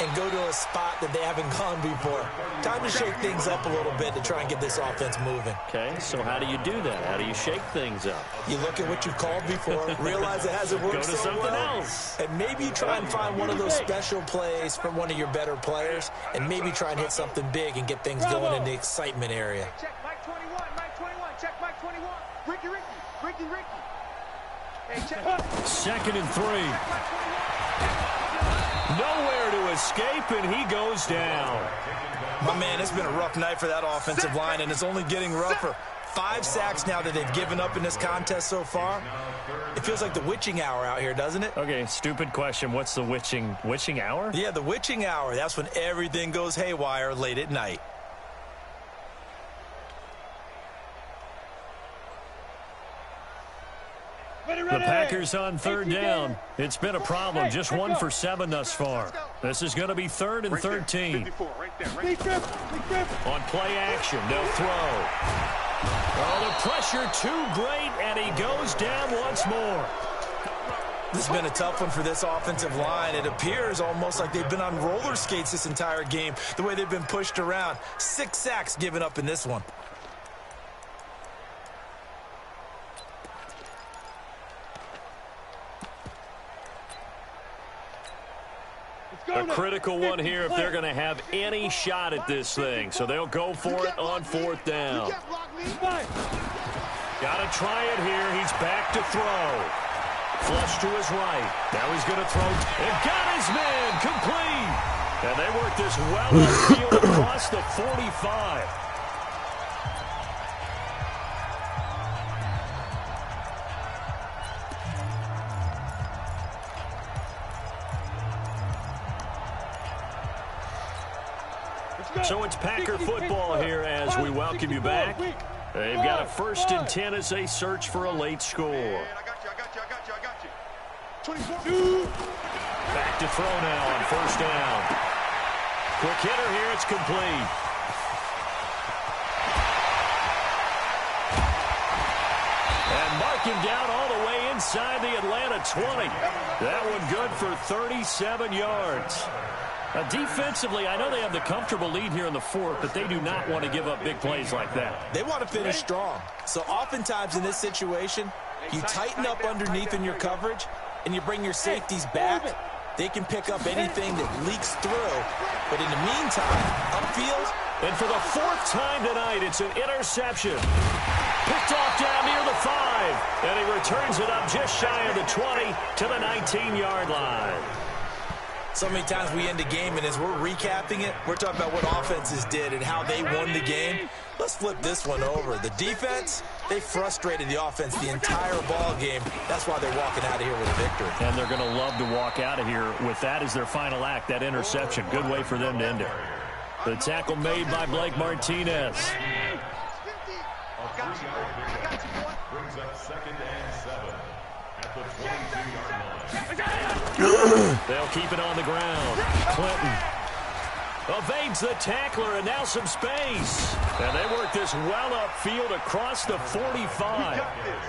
and go to a spot that they haven't gone before. Time to shake things up a little bit to try and get this offense moving. Okay, so how do you do that? How do you shake things up? You look at what you've called before, realize it hasn't worked Go to so something well, else. and maybe you try and find one of those special plays from one of your better players, and maybe try and hit something big and get things going in the excitement area. Check Mike 21, Mike 21, check Mike 21. Ricky. Hey, check. 2nd and 3. Mike 21. Nowhere to escape, and he goes down. My man, it's been a rough night for that offensive line, and it's only getting rougher. 5 sacks now that they've given up in this contest so far. It feels like the witching hour out here, doesn't it? Okay, stupid question. What's the witching hour? Yeah, the witching hour. That's when everything goes haywire late at night. The Packers on 3rd down. It's been a problem. Just 1 for 7 thus far. This is going to be 3rd and 13. On play action, they'll throw. Oh, the pressure too great, and he goes down once more. This has been a tough one for this offensive line. It appears almost like they've been on roller skates this entire game, the way they've been pushed around. 6 sacks given up in this one. A critical one here if they're going to have any shot at this thing. So they'll go for it on 4th down. Got to try it here. He's back to throw. Flush to his right. Now he's going to throw. And got his man complete. And they work this well upfield across the 45. So it's Packer football here as we welcome you back. They've got a 1st and 10 as they search for a late score. I got you. 24. Back to throw now on 1st down. Quick hitter here, it's complete. him down all the way inside the Atlanta 20. That one good for 37 yards. Now, defensively, I know they have the comfortable lead here in the fourth, but they do not want to give up big plays like that. They want to finish strong. So oftentimes in this situation, you tighten up underneath in your coverage, and you bring your safeties back. They can pick up anything that leaks through. But in the meantime, upfield. And for the fourth time tonight, it's an interception. Picked off down near the 5. And he returns it up just shy of the 20 to the 19-yard line. So many times we end a game, and as we're recapping it, we're talking about what offenses did and how they won the game. Let's flip this one over. The defense, they frustrated the offense the entire ball game. That's why they're walking out of here with a victory. And they're going to love to walk out of here with that as their final act, that interception. Good way for them to end it. The tackle made by Blake Martinez. Brings up 2nd and 7 at the 22-yard line. They'll keep it on the ground. Clinton evades the tackler, and now some space. And they work this well upfield across the 45.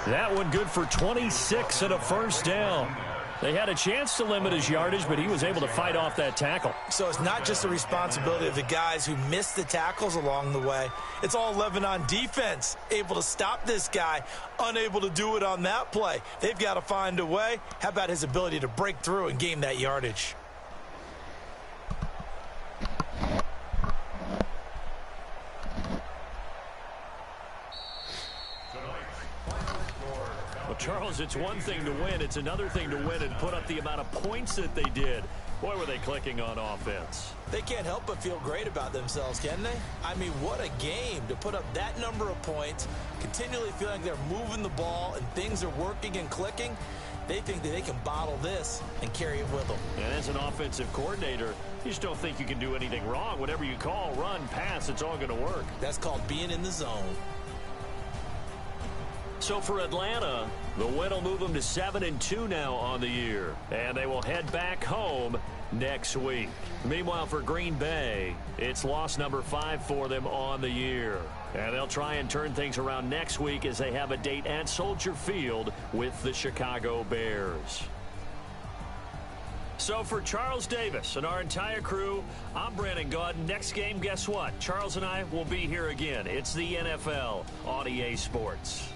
That one good for 26 and a first down. They had a chance to limit his yardage, but he was able to fight off that tackle. So it's not just the responsibility of the guys who missed the tackles along the way. It's all 11 on defense, able to stop this guy, unable to do it on that play. They've got to find a way. How about his ability to break through and gain that yardage? Well, Charles, it's one thing to win. It's another thing to win and put up the amount of points that they did. Boy, were they clicking on offense. They can't help but feel great about themselves, can they? I mean, what a game to put up that number of points, continually feeling like they're moving the ball and things are working and clicking. They think that they can bottle this and carry it with them. And as an offensive coordinator, you just don't think you can do anything wrong. Whatever you call, run, pass, it's all going to work. That's called being in the zone. So for Atlanta, the win will move them to 7-2 now on the year. And they will head back home next week. Meanwhile, for Green Bay, it's loss number 5 for them on the year. And they'll try and turn things around next week as they have a date at Soldier Field with the Chicago Bears. So for Charles Davis and our entire crew, I'm Brandon Gaudin. Next game, guess what? Charles and I will be here again. It's the NFL on EA Sports.